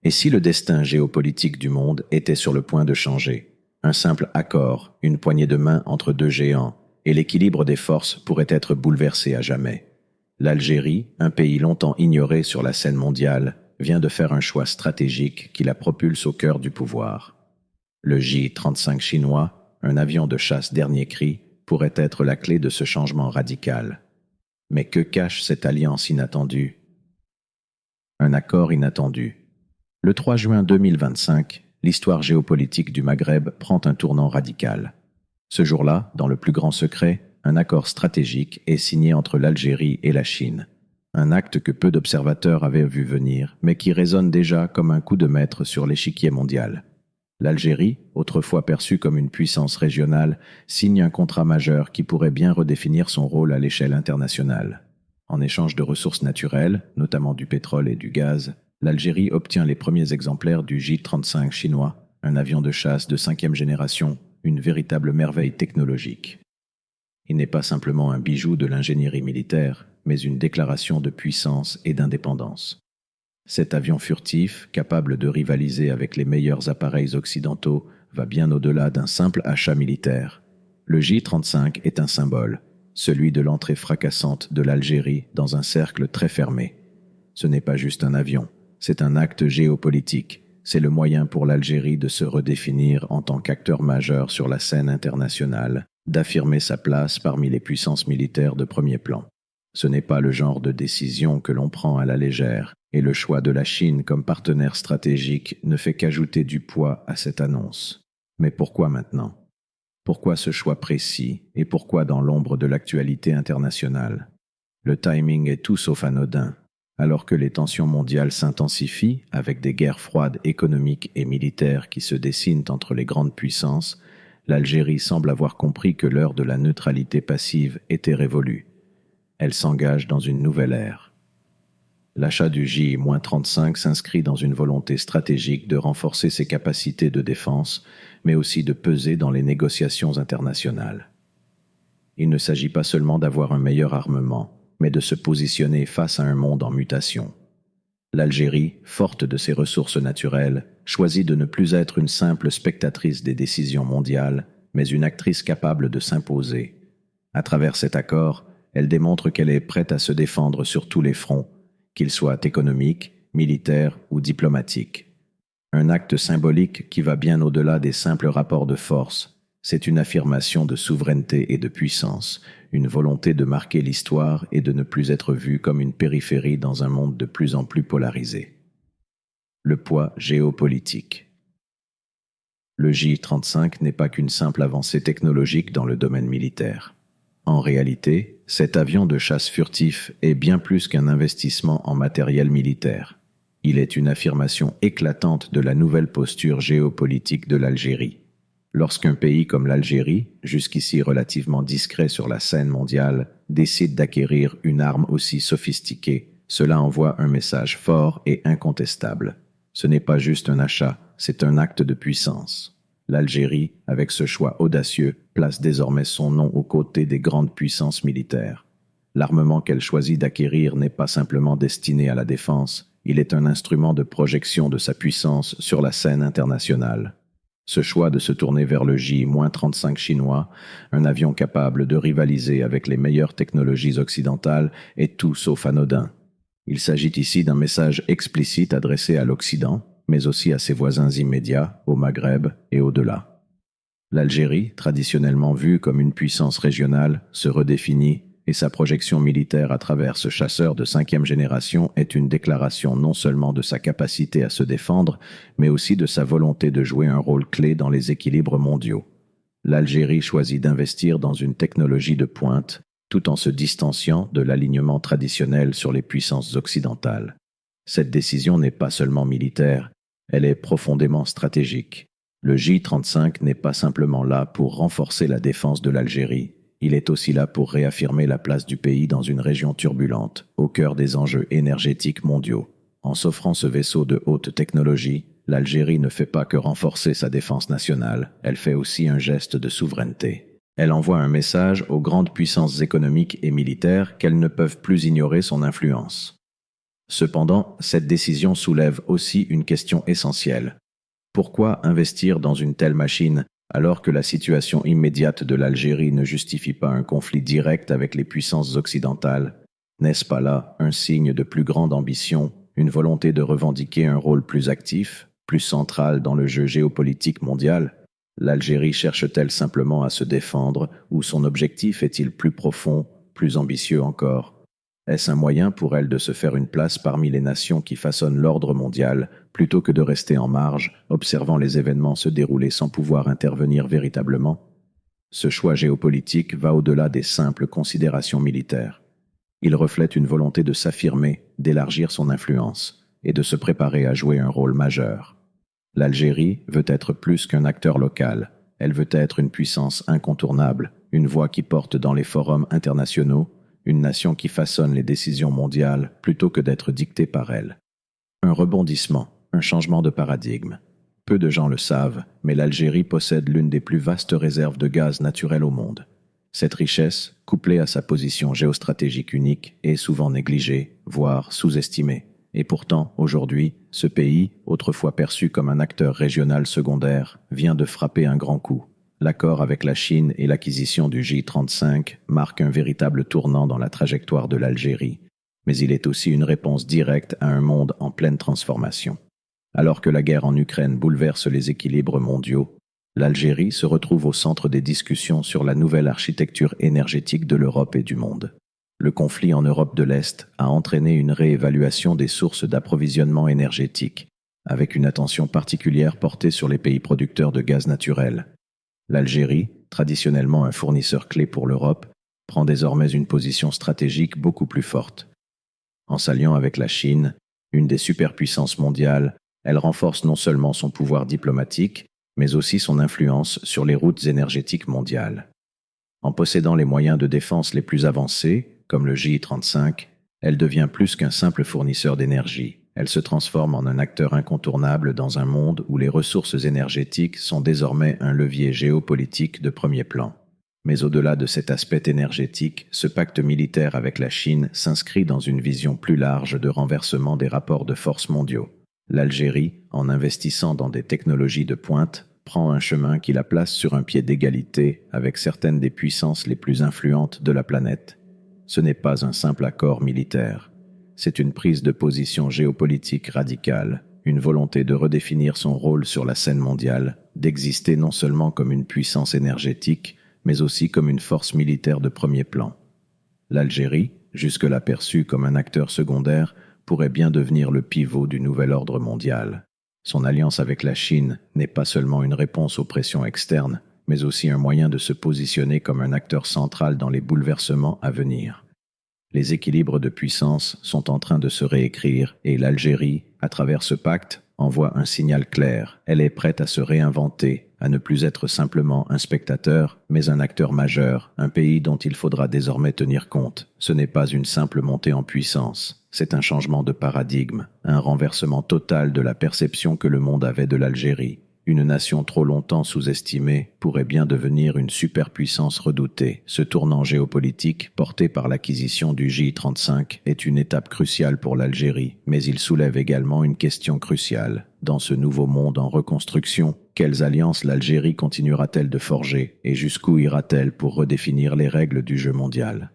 Et si le destin géopolitique du monde était sur le point de changer? Un simple accord, une poignée de main entre deux géants, et l'équilibre des forces pourrait être bouleversé à jamais. L'Algérie, un pays longtemps ignoré sur la scène mondiale, vient de faire un choix stratégique qui la propulse au cœur du pouvoir. Le J-35 chinois, un avion de chasse dernier cri, pourrait être la clé de ce changement radical. Mais que cache cette alliance inattendue? Un accord inattendu. Le 3 juin 2025, l'histoire géopolitique du Maghreb prend un tournant radical. Ce jour-là, dans le plus grand secret, un accord stratégique est signé entre l'Algérie et la Chine. Un acte que peu d'observateurs avaient vu venir, mais qui résonne déjà comme un coup de maître sur l'échiquier mondial. L'Algérie, autrefois perçue comme une puissance régionale, signe un contrat majeur qui pourrait bien redéfinir son rôle à l'échelle internationale. En échange de ressources naturelles, notamment du pétrole et du gaz, l'Algérie obtient les premiers exemplaires du J-35 chinois, un avion de chasse de 5e génération, une véritable merveille technologique. Il n'est pas simplement un bijou de l'ingénierie militaire, mais une déclaration de puissance et d'indépendance. Cet avion furtif, capable de rivaliser avec les meilleurs appareils occidentaux, va bien au-delà d'un simple achat militaire. Le J-35 est un symbole, celui de l'entrée fracassante de l'Algérie dans un cercle très fermé. Ce n'est pas juste un avion, c'est un acte géopolitique. C'est le moyen pour l'Algérie de se redéfinir en tant qu'acteur majeur sur la scène internationale, d'affirmer sa place parmi les puissances militaires de premier plan. Ce n'est pas le genre de décision que l'on prend à la légère, et le choix de la Chine comme partenaire stratégique ne fait qu'ajouter du poids à cette annonce. Mais pourquoi maintenant? Pourquoi ce choix précis, et pourquoi dans l'ombre de l'actualité internationale? Le timing est tout sauf anodin. Alors que les tensions mondiales s'intensifient, avec des guerres froides économiques et militaires qui se dessinent entre les grandes puissances, l'Algérie semble avoir compris que l'heure de la neutralité passive était révolue. Elle s'engage dans une nouvelle ère. L'achat du J-35 s'inscrit dans une volonté stratégique de renforcer ses capacités de défense, mais aussi de peser dans les négociations internationales. Il ne s'agit pas seulement d'avoir un meilleur armement, mais de se positionner face à un monde en mutation. L'Algérie, forte de ses ressources naturelles, choisit de ne plus être une simple spectatrice des décisions mondiales, mais une actrice capable de s'imposer. À travers cet accord, elle démontre qu'elle est prête à se défendre sur tous les fronts, qu'ils soient économiques, militaires ou diplomatiques. Un acte symbolique qui va bien au-delà des simples rapports de force. C'est une affirmation de souveraineté et de puissance, une volonté de marquer l'histoire et de ne plus être vue comme une périphérie dans un monde de plus en plus polarisé. Le poids géopolitique. Le J-35 n'est pas qu'une simple avancée technologique dans le domaine militaire. En réalité, cet avion de chasse furtif est bien plus qu'un investissement en matériel militaire. Il est une affirmation éclatante de la nouvelle posture géopolitique de l'Algérie. Lorsqu'un pays comme l'Algérie, jusqu'ici relativement discret sur la scène mondiale, décide d'acquérir une arme aussi sophistiquée, cela envoie un message fort et incontestable. Ce n'est pas juste un achat, c'est un acte de puissance. L'Algérie, avec ce choix audacieux, place désormais son nom aux côtés des grandes puissances militaires. L'armement qu'elle choisit d'acquérir n'est pas simplement destiné à la défense, il est un instrument de projection de sa puissance sur la scène internationale. Ce choix de se tourner vers le J-35 chinois, un avion capable de rivaliser avec les meilleures technologies occidentales, est tout sauf anodin. Il s'agit ici d'un message explicite adressé à l'Occident, mais aussi à ses voisins immédiats, au Maghreb et au-delà. L'Algérie, traditionnellement vue comme une puissance régionale, se redéfinit et sa projection militaire à travers ce chasseur de 5e génération est une déclaration non seulement de sa capacité à se défendre, mais aussi de sa volonté de jouer un rôle clé dans les équilibres mondiaux. L'Algérie choisit d'investir dans une technologie de pointe, tout en se distanciant de l'alignement traditionnel sur les puissances occidentales. Cette décision n'est pas seulement militaire, elle est profondément stratégique. Le J-35 n'est pas simplement là pour renforcer la défense de l'Algérie, il est aussi là pour réaffirmer la place du pays dans une région turbulente, au cœur des enjeux énergétiques mondiaux. En s'offrant ce vaisseau de haute technologie, l'Algérie ne fait pas que renforcer sa défense nationale, elle fait aussi un geste de souveraineté. Elle envoie un message aux grandes puissances économiques et militaires qu'elles ne peuvent plus ignorer son influence. Cependant, cette décision soulève aussi une question essentielle. Pourquoi investir dans une telle machine alors que la situation immédiate de l'Algérie ne justifie pas un conflit direct avec les puissances occidentales? N'est-ce pas là un signe de plus grande ambition, une volonté de revendiquer un rôle plus actif, plus central dans le jeu géopolitique mondial? L'Algérie cherche-t-elle simplement à se défendre ou son objectif est-il plus profond, plus ambitieux encore? Est-ce un moyen pour elle de se faire une place parmi les nations qui façonnent l'ordre mondial, plutôt que de rester en marge, observant les événements se dérouler sans pouvoir intervenir véritablement? Ce choix géopolitique va au-delà des simples considérations militaires. Il reflète une volonté de s'affirmer, d'élargir son influence et de se préparer à jouer un rôle majeur. L'Algérie veut être plus qu'un acteur local, elle veut être une puissance incontournable, une voix qui porte dans les forums internationaux, une nation qui façonne les décisions mondiales plutôt que d'être dictée par elle. Un rebondissement, un changement de paradigme. Peu de gens le savent, mais l'Algérie possède l'une des plus vastes réserves de gaz naturel au monde. Cette richesse, couplée à sa position géostratégique unique, est souvent négligée, voire sous-estimée. Et pourtant, aujourd'hui, ce pays, autrefois perçu comme un acteur régional secondaire, vient de frapper un grand coup. L'accord avec la Chine et l'acquisition du J-35 marquent un véritable tournant dans la trajectoire de l'Algérie, mais il est aussi une réponse directe à un monde en pleine transformation. Alors que la guerre en Ukraine bouleverse les équilibres mondiaux, l'Algérie se retrouve au centre des discussions sur la nouvelle architecture énergétique de l'Europe et du monde. Le conflit en Europe de l'Est a entraîné une réévaluation des sources d'approvisionnement énergétique, avec une attention particulière portée sur les pays producteurs de gaz naturel. L'Algérie, traditionnellement un fournisseur clé pour l'Europe, prend désormais une position stratégique beaucoup plus forte. En s'alliant avec la Chine, une des superpuissances mondiales, elle renforce non seulement son pouvoir diplomatique, mais aussi son influence sur les routes énergétiques mondiales. En possédant les moyens de défense les plus avancés, comme le J-35, elle devient plus qu'un simple fournisseur d'énergie. Elle se transforme en un acteur incontournable dans un monde où les ressources énergétiques sont désormais un levier géopolitique de premier plan. Mais au-delà de cet aspect énergétique, ce pacte militaire avec la Chine s'inscrit dans une vision plus large de renversement des rapports de force mondiaux. L'Algérie, en investissant dans des technologies de pointe, prend un chemin qui la place sur un pied d'égalité avec certaines des puissances les plus influentes de la planète. Ce n'est pas un simple accord militaire. C'est une prise de position géopolitique radicale, une volonté de redéfinir son rôle sur la scène mondiale, d'exister non seulement comme une puissance énergétique, mais aussi comme une force militaire de premier plan. L'Algérie, jusque-là perçue comme un acteur secondaire, pourrait bien devenir le pivot du nouvel ordre mondial. Son alliance avec la Chine n'est pas seulement une réponse aux pressions externes, mais aussi un moyen de se positionner comme un acteur central dans les bouleversements à venir. Les équilibres de puissance sont en train de se réécrire et l'Algérie, à travers ce pacte, envoie un signal clair. Elle est prête à se réinventer, à ne plus être simplement un spectateur, mais un acteur majeur, un pays dont il faudra désormais tenir compte. Ce n'est pas une simple montée en puissance, c'est un changement de paradigme, un renversement total de la perception que le monde avait de l'Algérie. Une nation trop longtemps sous-estimée pourrait bien devenir une superpuissance redoutée. Ce tournant géopolitique, porté par l'acquisition du J-35, est une étape cruciale pour l'Algérie, mais il soulève également une question cruciale. Dans ce nouveau monde en reconstruction, quelles alliances l'Algérie continuera-t-elle de forger et jusqu'où ira-t-elle pour redéfinir les règles du jeu mondial?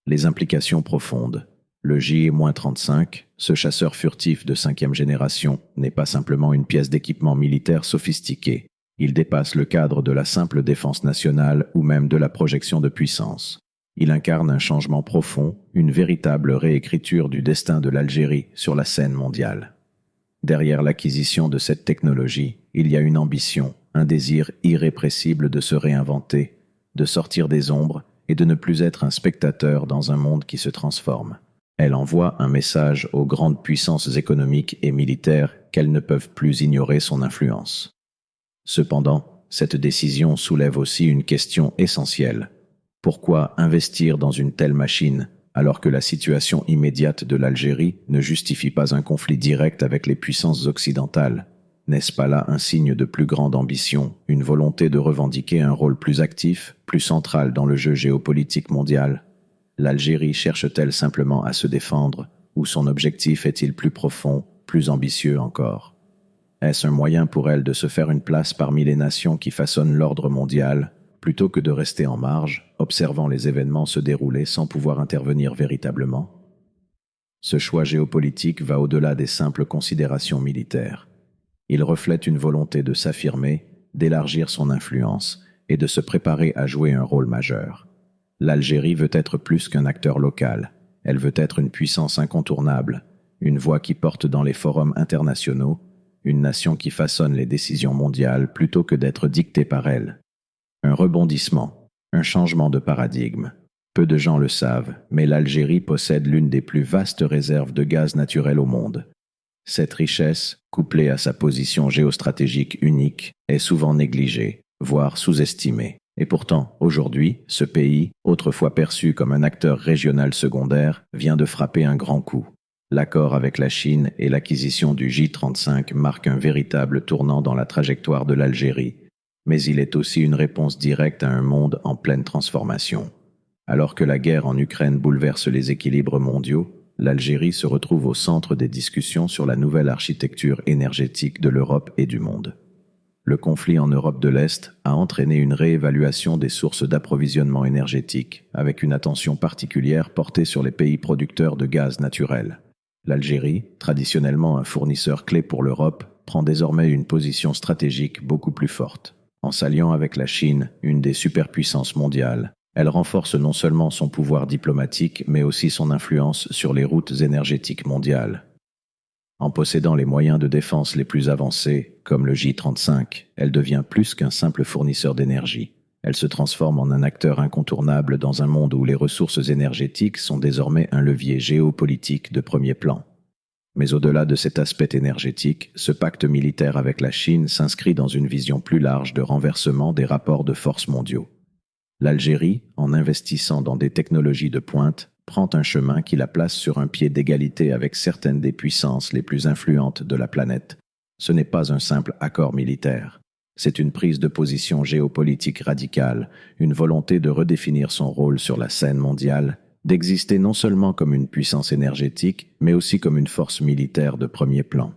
Les implications profondes. Le J-35, ce chasseur furtif de 5e génération, n'est pas simplement une pièce d'équipement militaire sophistiquée. Il dépasse le cadre de la simple défense nationale ou même de la projection de puissance. Il incarne un changement profond, une véritable réécriture du destin de l'Algérie sur la scène mondiale. Derrière l'acquisition de cette technologie, il y a une ambition, un désir irrépressible de se réinventer, de sortir des ombres et de ne plus être un spectateur dans un monde qui se transforme. Elle envoie un message aux grandes puissances économiques et militaires qu'elles ne peuvent plus ignorer son influence. Cependant, cette décision soulève aussi une question essentielle. Pourquoi investir dans une telle machine alors que la situation immédiate de l'Algérie ne justifie pas un conflit direct avec les puissances occidentales? N'est-ce pas là un signe de plus grande ambition, une volonté de revendiquer un rôle plus actif, plus central dans le jeu géopolitique mondial? L'Algérie cherche-t-elle simplement à se défendre, ou son objectif est-il plus profond, plus ambitieux encore? Est-ce un moyen pour elle de se faire une place parmi les nations qui façonnent l'ordre mondial, plutôt que de rester en marge, observant les événements se dérouler sans pouvoir intervenir véritablement? Ce choix géopolitique va au-delà des simples considérations militaires. Il reflète une volonté de s'affirmer, d'élargir son influence et de se préparer à jouer un rôle majeur. L'Algérie veut être plus qu'un acteur local. Elle veut être une puissance incontournable, une voix qui porte dans les forums internationaux, une nation qui façonne les décisions mondiales plutôt que d'être dictée par elle. Un rebondissement, un changement de paradigme. Peu de gens le savent, mais l'Algérie possède l'une des plus vastes réserves de gaz naturel au monde. Cette richesse, couplée à sa position géostratégique unique, est souvent négligée, voire sous-estimée. Et pourtant, aujourd'hui, ce pays, autrefois perçu comme un acteur régional secondaire, vient de frapper un grand coup. L'accord avec la Chine et l'acquisition du J-35 marquent un véritable tournant dans la trajectoire de l'Algérie, mais il est aussi une réponse directe à un monde en pleine transformation. Alors que la guerre en Ukraine bouleverse les équilibres mondiaux, l'Algérie se retrouve au centre des discussions sur la nouvelle architecture énergétique de l'Europe et du monde. Le conflit en Europe de l'Est a entraîné une réévaluation des sources d'approvisionnement énergétique, avec une attention particulière portée sur les pays producteurs de gaz naturel. L'Algérie, traditionnellement un fournisseur clé pour l'Europe, prend désormais une position stratégique beaucoup plus forte. En s'alliant avec la Chine, une des superpuissances mondiales, elle renforce non seulement son pouvoir diplomatique, mais aussi son influence sur les routes énergétiques mondiales. En possédant les moyens de défense les plus avancés, comme le J-35, elle devient plus qu'un simple fournisseur d'énergie. Elle se transforme en un acteur incontournable dans un monde où les ressources énergétiques sont désormais un levier géopolitique de premier plan. Mais au-delà de cet aspect énergétique, ce pacte militaire avec la Chine s'inscrit dans une vision plus large de renversement des rapports de force mondiaux. L'Algérie, en investissant dans des technologies de pointe, prend un chemin qui la place sur un pied d'égalité avec certaines des puissances les plus influentes de la planète. Ce n'est pas un simple accord militaire. C'est une prise de position géopolitique radicale, une volonté de redéfinir son rôle sur la scène mondiale, d'exister non seulement comme une puissance énergétique, mais aussi comme une force militaire de premier plan.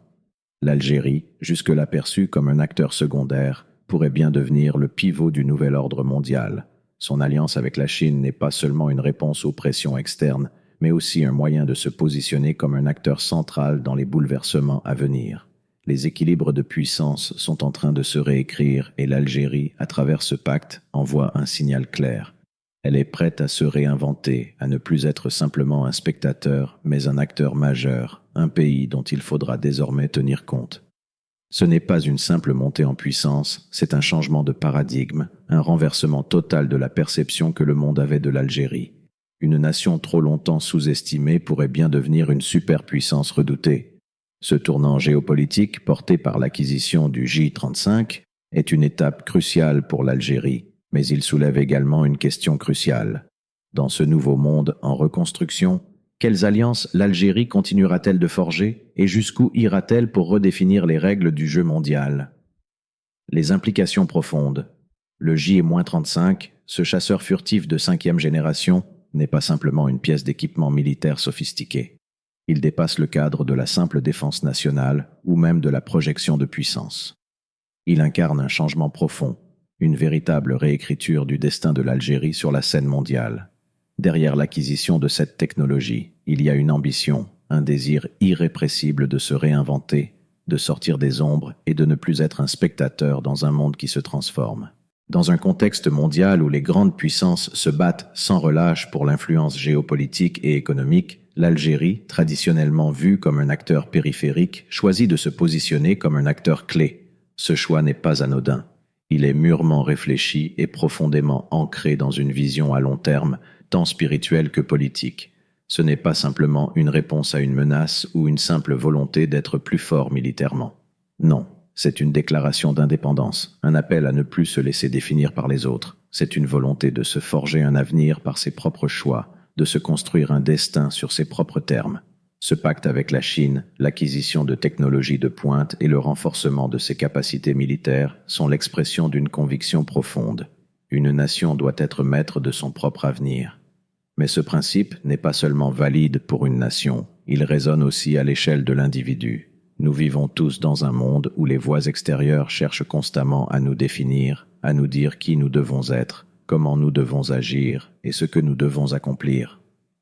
L'Algérie, jusque-là perçue comme un acteur secondaire, pourrait bien devenir le pivot du nouvel ordre mondial. Son alliance avec la Chine n'est pas seulement une réponse aux pressions externes, mais aussi un moyen de se positionner comme un acteur central dans les bouleversements à venir. Les équilibres de puissance sont en train de se réécrire et l'Algérie, à travers ce pacte, envoie un signal clair. Elle est prête à se réinventer, à ne plus être simplement un spectateur, mais un acteur majeur, un pays dont il faudra désormais tenir compte. Ce n'est pas une simple montée en puissance, c'est un changement de paradigme, un renversement total de la perception que le monde avait de l'Algérie. Une nation trop longtemps sous-estimée pourrait bien devenir une superpuissance redoutée. Ce tournant géopolitique, porté par l'acquisition du J-35, est une étape cruciale pour l'Algérie, mais il soulève également une question cruciale. Dans ce nouveau monde en reconstruction, quelles alliances l'Algérie continuera-t-elle de forger et jusqu'où ira-t-elle pour redéfinir les règles du jeu mondial? Les implications profondes. Le J-35, ce chasseur furtif de 5e génération, n'est pas simplement une pièce d'équipement militaire sophistiqué. Il dépasse le cadre de la simple défense nationale ou même de la projection de puissance. Il incarne un changement profond, une véritable réécriture du destin de l'Algérie sur la scène mondiale. Derrière l'acquisition de cette technologie, il y a une ambition, un désir irrépressible de se réinventer, de sortir des ombres et de ne plus être un spectateur dans un monde qui se transforme. Dans un contexte mondial où les grandes puissances se battent sans relâche pour l'influence géopolitique et économique, l'Algérie, traditionnellement vue comme un acteur périphérique, choisit de se positionner comme un acteur clé. Ce choix n'est pas anodin. Il est mûrement réfléchi et profondément ancré dans une vision à long terme, tant spirituelle que politique. Ce n'est pas simplement une réponse à une menace ou une simple volonté d'être plus fort militairement. Non, c'est une déclaration d'indépendance, un appel à ne plus se laisser définir par les autres. C'est une volonté de se forger un avenir par ses propres choix, de se construire un destin sur ses propres termes. Ce pacte avec la Chine, l'acquisition de technologies de pointe et le renforcement de ses capacités militaires sont l'expression d'une conviction profonde. Une nation doit être maître de son propre avenir. Mais ce principe n'est pas seulement valide pour une nation, il résonne aussi à l'échelle de l'individu. Nous vivons tous dans un monde où les voix extérieures cherchent constamment à nous définir, à nous dire qui nous devons être, comment nous devons agir et ce que nous devons accomplir.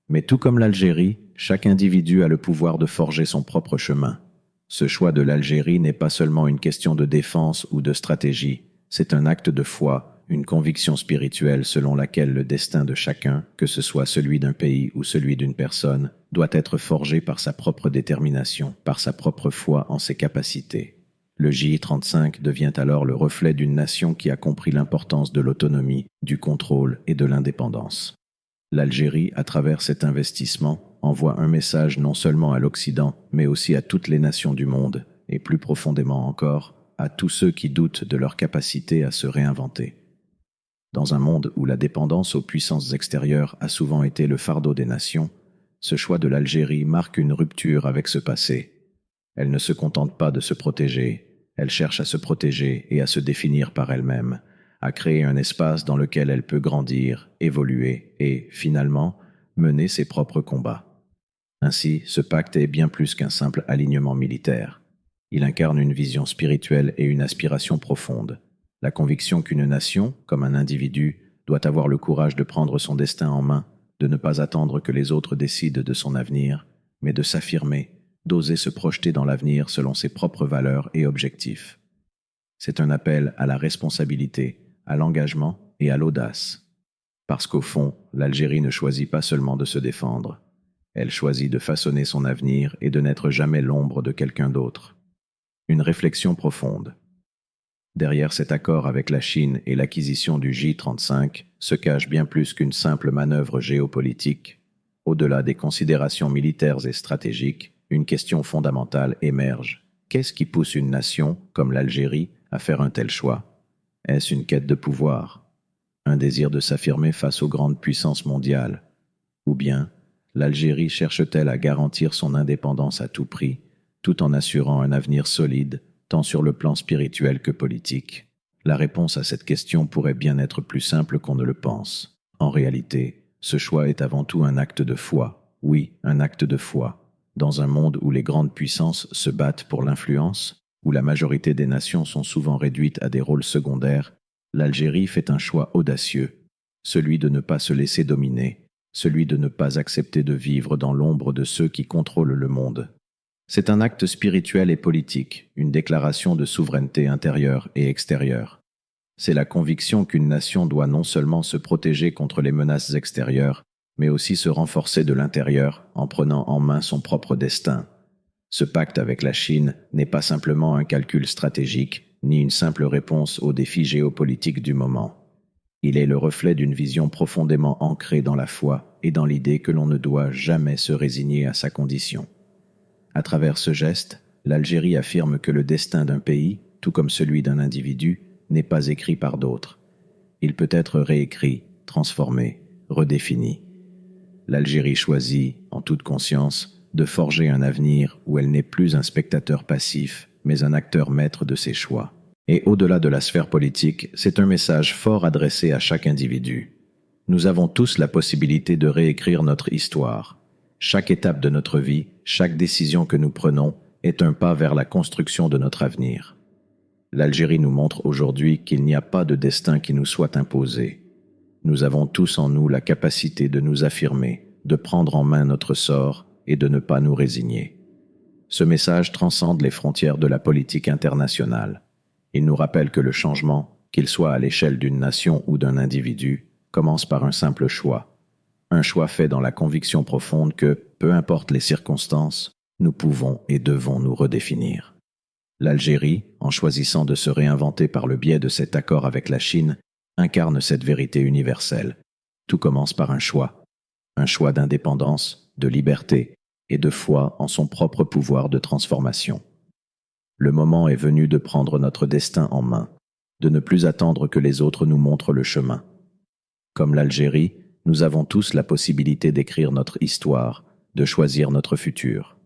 Mais tout comme l'Algérie, chaque individu a le pouvoir de forger son propre chemin. Ce choix de l'Algérie n'est pas seulement une question de défense ou de stratégie, c'est un acte de foi, une conviction spirituelle selon laquelle le destin de chacun, que ce soit celui d'un pays ou celui d'une personne, doit être forgé par sa propre détermination, par sa propre foi en ses capacités. Le J35 devient alors le reflet d'une nation qui a compris l'importance de l'autonomie, du contrôle et de l'indépendance. L'Algérie, à travers cet investissement, envoie un message non seulement à l'Occident, mais aussi à toutes les nations du monde, et plus profondément encore, à tous ceux qui doutent de leur capacité à se réinventer. Dans un monde où la dépendance aux puissances extérieures a souvent été le fardeau des nations, ce choix de l'Algérie marque une rupture avec ce passé. Elle ne se contente pas de se protéger, elle cherche à se protéger et à se définir par elle-même, à créer un espace dans lequel elle peut grandir, évoluer et, finalement, mener ses propres combats. Ainsi, ce pacte est bien plus qu'un simple alignement militaire. Il incarne une vision spirituelle et une aspiration profonde. La conviction qu'une nation, comme un individu, doit avoir le courage de prendre son destin en main, de ne pas attendre que les autres décident de son avenir, mais de s'affirmer, d'oser se projeter dans l'avenir selon ses propres valeurs et objectifs. C'est un appel à la responsabilité, à l'engagement et à l'audace. Parce qu'au fond, l'Algérie ne choisit pas seulement de se défendre, elle choisit de façonner son avenir et de n'être jamais l'ombre de quelqu'un d'autre. Une réflexion profonde. Derrière cet accord avec la Chine et l'acquisition du J35 se cache bien plus qu'une simple manœuvre géopolitique. Au-delà des considérations militaires et stratégiques, une question fondamentale émerge. Qu'est-ce qui pousse une nation, comme l'Algérie, à faire un tel choix? Est-ce une quête de pouvoir? Un désir de s'affirmer face aux grandes puissances mondiales? Ou bien, l'Algérie cherche-t-elle à garantir son indépendance à tout prix, tout en assurant un avenir solide, tant sur le plan spirituel que politique? La réponse à cette question pourrait bien être plus simple qu'on ne le pense. En réalité, ce choix est avant tout un acte de foi. Oui, un acte de foi. Dans un monde où les grandes puissances se battent pour l'influence, où la majorité des nations sont souvent réduites à des rôles secondaires, l'Algérie fait un choix audacieux, celui de ne pas se laisser dominer, celui de ne pas accepter de vivre dans l'ombre de ceux qui contrôlent le monde. C'est un acte spirituel et politique, une déclaration de souveraineté intérieure et extérieure. C'est la conviction qu'une nation doit non seulement se protéger contre les menaces extérieures, mais aussi se renforcer de l'intérieur en prenant en main son propre destin. Ce pacte avec la Chine n'est pas simplement un calcul stratégique, ni une simple réponse aux défis géopolitiques du moment. Il est le reflet d'une vision profondément ancrée dans la foi et dans l'idée que l'on ne doit jamais se résigner à sa condition. À travers ce geste, l'Algérie affirme que le destin d'un pays, tout comme celui d'un individu, n'est pas écrit par d'autres. Il peut être réécrit, transformé, redéfini. L'Algérie choisit, en toute conscience, de forger un avenir où elle n'est plus un spectateur passif, mais un acteur maître de ses choix. Et au-delà de la sphère politique, c'est un message fort adressé à chaque individu. Nous avons tous la possibilité de réécrire notre histoire. Chaque étape de notre vie, chaque décision que nous prenons, est un pas vers la construction de notre avenir. L'Algérie nous montre aujourd'hui qu'il n'y a pas de destin qui nous soit imposé. Nous avons tous en nous la capacité de nous affirmer, de prendre en main notre sort et de ne pas nous résigner. Ce message transcende les frontières de la politique internationale. Il nous rappelle que le changement, qu'il soit à l'échelle d'une nation ou d'un individu, commence par un simple choix. Un choix fait dans la conviction profonde que, peu importe les circonstances, nous pouvons et devons nous redéfinir. L'Algérie, en choisissant de se réinventer par le biais de cet accord avec la Chine, incarne cette vérité universelle. Tout commence par un choix d'indépendance, de liberté et de foi en son propre pouvoir de transformation. Le moment est venu de prendre notre destin en main, de ne plus attendre que les autres nous montrent le chemin. Comme l'Algérie, nous avons tous la possibilité d'écrire notre histoire, de choisir notre futur.